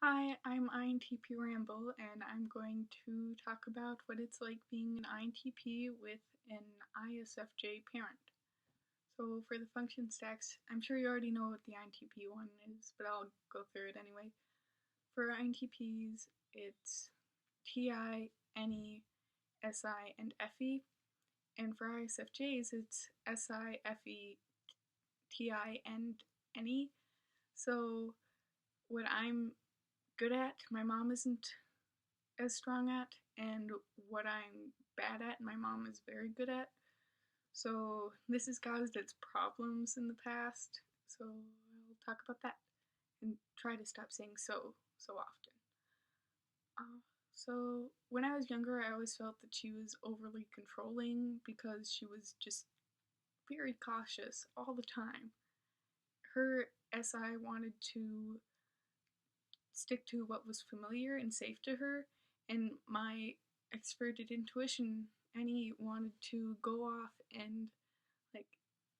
Hi, I'm INTP Ramble, and I'm going to talk about what it's like being an INTP with an ISFJ parent. So, for the function stacks, I'm sure you already know what the INTP one is, but I'll go through it anyway. For INTPs, it's TI, NE, SI, and FE, and for ISFJs, it's SI, FE, TI, and NE. So, what I'm good at, my mom isn't as strong at, and what I'm bad at, my mom is very good at. So this has caused its problems in the past. So I'll talk about that and try to stop saying so often. So when I was younger, I always felt that she was overly controlling because she was just very cautious all the time. Her SI wanted to stick to what was familiar and safe to her, and my extroverted intuition, Annie, wanted to go off and like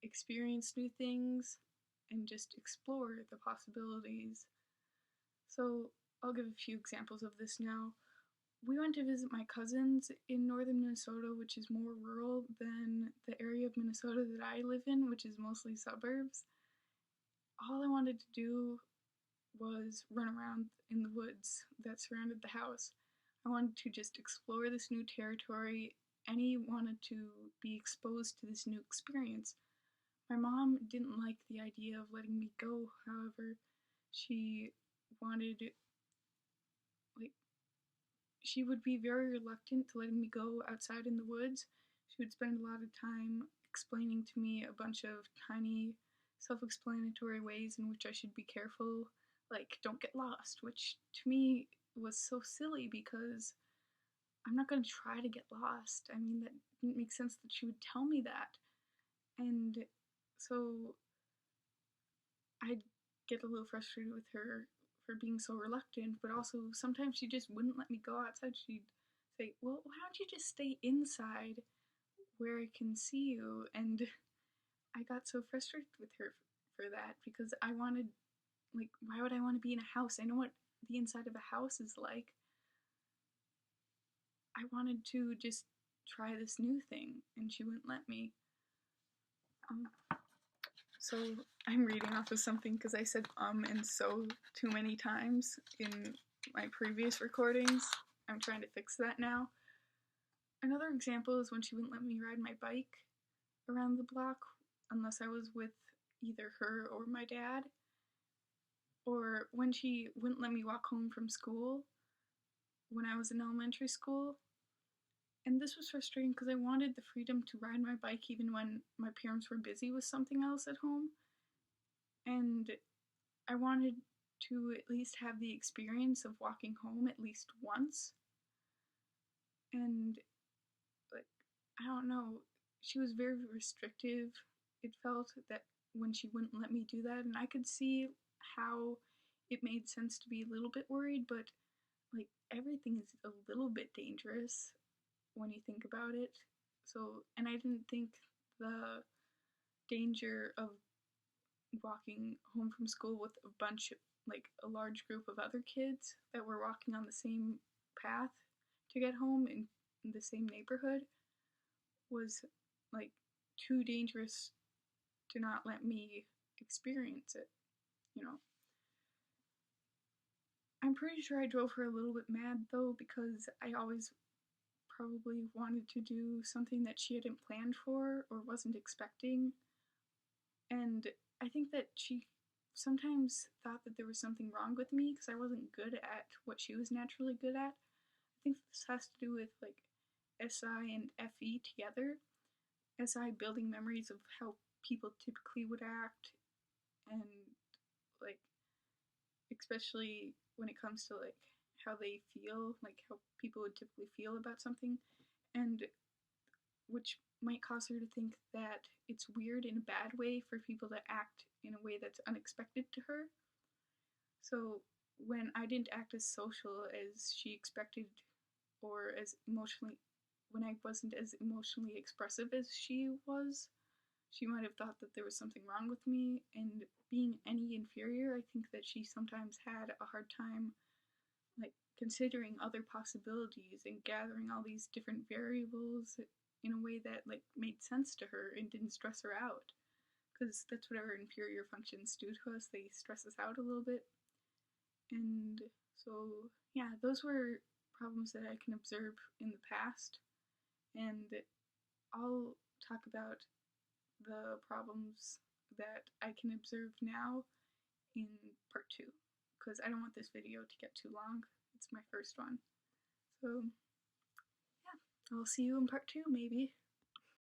experience new things and just explore the possibilities. So I'll give a few examples of this now. We went to visit my cousins in northern Minnesota, which is more rural than the area of Minnesota that I live in, which is mostly suburbs. All I wanted to do was run around in the woods that surrounded the house. I wanted to just explore this new territory. Annie wanted to be exposed to this new experience. My mom didn't like the idea of letting me go, however. She wanted, like, she would be very reluctant to letting me go outside in the woods. She would spend a lot of time explaining to me a bunch of tiny, self explanatory ways in which I should be careful, like, don't get lost, which to me was so silly because I'm not going to try to get lost. I mean, that didn't make sense that she would tell me that. And so I'd get a little frustrated with her for being so reluctant, but also sometimes she just wouldn't let me go outside. She'd say, well, why don't you just stay inside where I can see you? And I got so frustrated with her for that because I wanted, like, why would I want to be in a house? I know what the inside of a house is like. I wanted to just try this new thing, and she wouldn't let me. So I'm reading off of something because I said and so too many times in my previous recordings. I'm trying to fix that now. Another example is when she wouldn't let me ride my bike around the block unless I was with either her or my dad. Or when she wouldn't let me walk home from school when I was in elementary school. And this was frustrating because I wanted the freedom to ride my bike even when my parents were busy with something else at home. And I wanted to at least have the experience of walking home at least once. And, like, I don't know, she was very restrictive. It felt that when she wouldn't let me do that, and I could see how it made sense to be a little bit worried, but like everything is a little bit dangerous when you think about it. So, and I didn't think the danger of walking home from school with a bunch of, like, a large group of other kids that were walking on the same path to get home in the same neighborhood was, like, too dangerous to not let me experience it, you know. I'm pretty sure I drove her a little bit mad though because I always probably wanted to do something that she hadn't planned for or wasn't expecting. And I think that she sometimes thought that there was something wrong with me because I wasn't good at what she was naturally good at. I think this has to do with, like, SI and FE together. SI building memories of how people typically would act, and, like, especially when it comes to, like, how they feel, like how people would typically feel about something, and which might cause her to think that it's weird in a bad way for people to act in a way that's unexpected to her. So when I didn't act as social as she expected, or as emotionally, when I wasn't as emotionally expressive as she was, she might have thought that there was something wrong with me. And being any inferior, I think that she sometimes had a hard time like considering other possibilities and gathering all these different variables in a way that like made sense to her and didn't stress her out, because that's what our inferior functions do to us. They stress us out a little bit. And so yeah, those were problems that I can observe in the past, and I'll talk about the problems that I can observe now in part 2, because I don't want this video to get too long. It's my first one. So yeah, I'll see you in part 2 maybe.